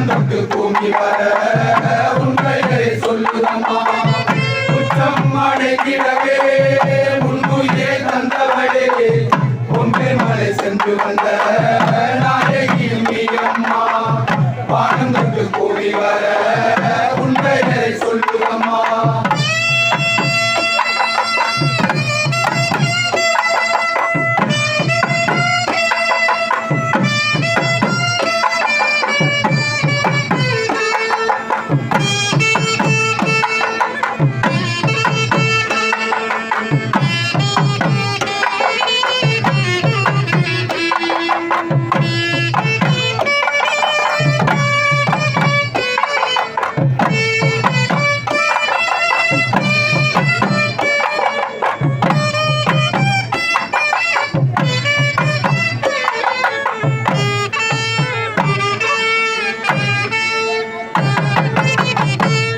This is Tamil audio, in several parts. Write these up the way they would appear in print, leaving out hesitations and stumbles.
தொட்டு பூமி வர உண்மையை சொல்லுதம்மா. உச்சம் அடைகிறவே முன்னுயிரை தந்தவளே பொம்பை மலை சென்று வந்த நாயகி நீ அம்மா. வானம் தொட்டு பூமி வர உண்மையை சொல்லுதம்மா.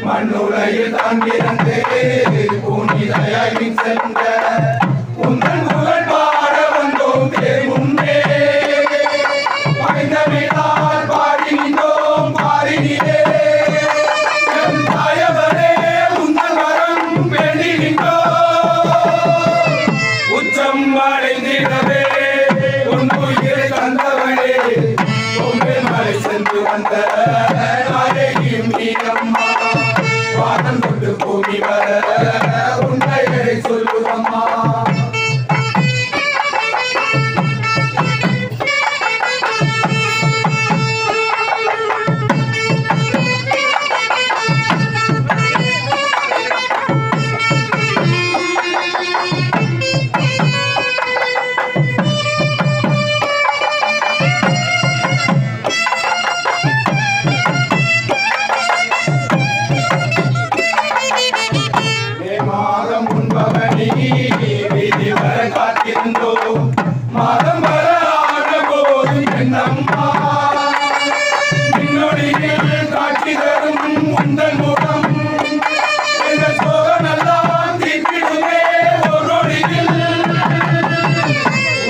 மண்ணுலகில் தான் பிறந்து புனிதையாகி சென்ற உங்கள் புகழ் பாட வந்தோம் முன்னே. மகிழ்ந்தமிழால் பாடி நின்றோம் பாரினிலே. என் தாயவரே உங்கள் வரம் வேண்டி நின்றோம். உச்சம் அடைந்திடவே உன் உயிரை தந்தவளே பொம்பை மலை சென்று வந்த நாயகியும் நீ அம்மா. வானம் தொட்டு பூமி வர உண்மையை சொல்லுதம்மா. மாதம் உண்பவனி விதி வர காத்திருந்தோம். மாதம் வர ஆன போதும் என்னம்மா நின்னொடியில் காட்சி தரும் உந்தன் முகம். எங்கள் சோகமெல்லாம் தீர்த்திடுமே ஒருடியில்.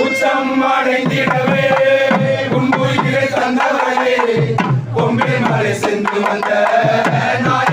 உச்சம் அடைந்திடவே உன் உயிரை தந்தவரே பொம்பை மலை சென்று வந்த நாய்